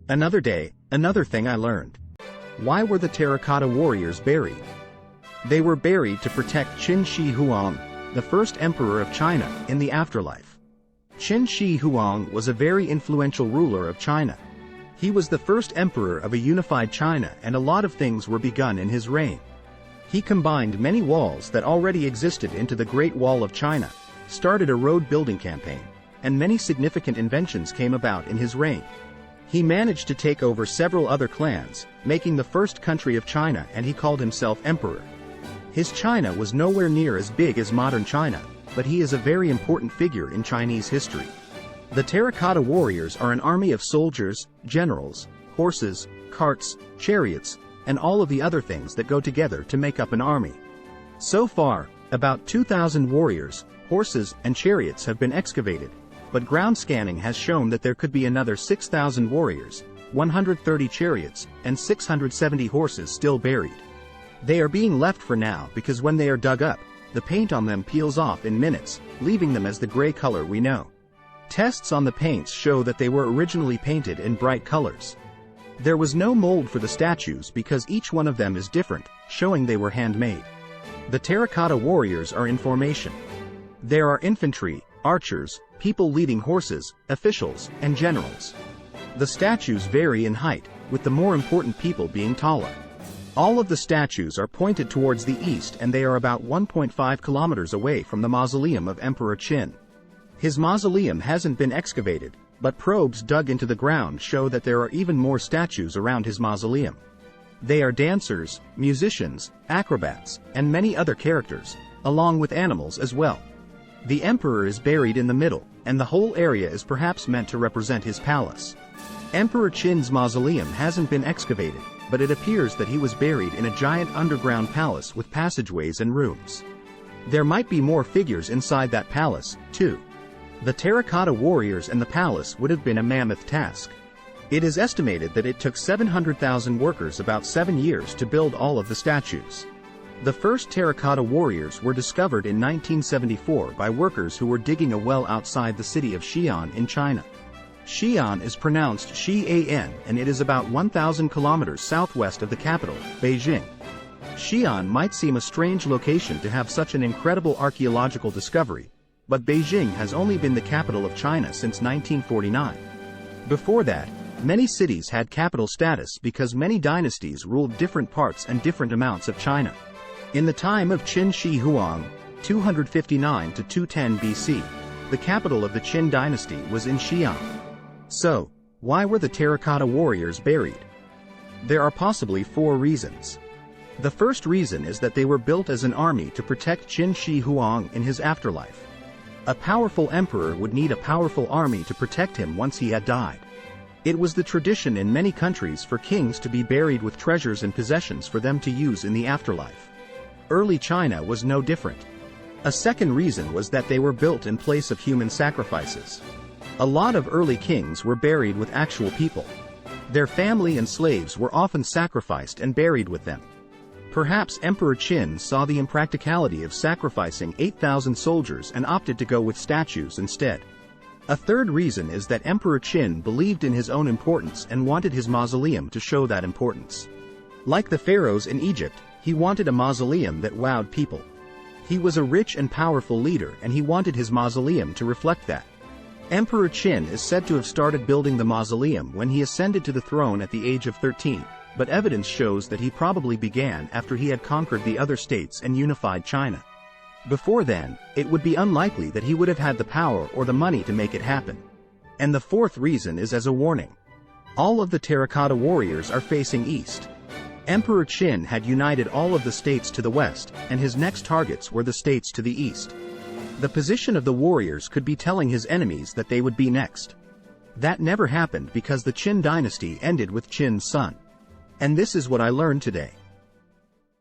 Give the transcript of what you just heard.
Another day, another thing I learned. Why were the Terracotta Warriors buried? They were buried to protect Qin Shi Huang, the first emperor of China, in the afterlife. Qin Shi Huang was a very influential ruler of China. He was the first emperor of a unified China, and a lot of things were begun in his reign. He combined many walls that already existed into the Great Wall of China, started a road-building campaign, and many significant inventions came about in his reign. He managed to take over several other clans, making the first country of China, and he called himself emperor. His China was nowhere near as big as modern China, but he is a very important figure in Chinese history. The Terracotta Warriors are an army of soldiers, generals, horses, carts, chariots, and all of the other things that go together to make up an army. So far, about 2,000 warriors, horses, and chariots have been excavated, but ground scanning has shown that there could be another 6,000 warriors, 130 chariots, and 670 horses still buried. They are being left for now because when they are dug up, the paint on them peels off in minutes, leaving them as the gray color we know. Tests on the paints show that they were originally painted in bright colors. There was no mold for the statues because each one of them is different, showing they were handmade. The Terracotta Warriors are in formation. There are infantry, archers, people leading horses, officials, and generals. The statues vary in height, with the more important people being taller. All of the statues are pointed towards the east, and they are about 1.5 kilometers away from the mausoleum of Emperor Qin. His mausoleum hasn't been excavated, but probes dug into the ground show that there are even more statues around his mausoleum. They are dancers, musicians, acrobats, and many other characters, along with animals as well. The emperor is buried in the middle, and the whole area is perhaps meant to represent his palace. Emperor Qin's mausoleum hasn't been excavated, but it appears that he was buried in a giant underground palace with passageways and rooms. There might be more figures inside that palace, too. The Terracotta Warriors and the palace would have been a mammoth task. It is estimated that it took 700,000 workers about 7 years to build all of the statues. The first Terracotta Warriors were discovered in 1974 by workers who were digging a well outside the city of Xi'an in China. Xi'an is pronounced Xi'an, and it is about 1,000 kilometers southwest of the capital, Beijing. Xi'an might seem a strange location to have such an incredible archaeological discovery, but Beijing has only been the capital of China since 1949. Before that, many cities had capital status because many dynasties ruled different parts and different amounts of China. In the time of Qin Shi Huang, 259 to 210 BC, the capital of the Qin dynasty was in Xi'an. So, why were the Terracotta Warriors buried? There are possibly 4 reasons. The first reason is that they were built as an army to protect Qin Shi Huang in his afterlife. A powerful emperor would need a powerful army to protect him once he had died. It was the tradition in many countries for kings to be buried with treasures and possessions for them to use in the afterlife. Early China was no different. A second reason was that they were built in place of human sacrifices. A lot of early kings were buried with actual people. Their family and slaves were often sacrificed and buried with them. Perhaps Emperor Qin saw the impracticality of sacrificing 8,000 soldiers and opted to go with statues instead. A third reason is that Emperor Qin believed in his own importance and wanted his mausoleum to show that importance. Like the pharaohs in Egypt, he wanted a mausoleum that wowed people. He was a rich and powerful leader, and he wanted his mausoleum to reflect that. Emperor Qin is said to have started building the mausoleum when he ascended to the throne at the age of 13. But evidence shows that he probably began after he had conquered the other states and unified China. Before then, it would be unlikely that he would have had the power or the money to make it happen. And the fourth reason is as a warning. All of the Terracotta Warriors are facing east. Emperor Qin had united all of the states to the west, and his next targets were the states to the east. The position of the warriors could be telling his enemies that they would be next. That never happened because the Qin dynasty ended with Qin's son. And this is what I learned today.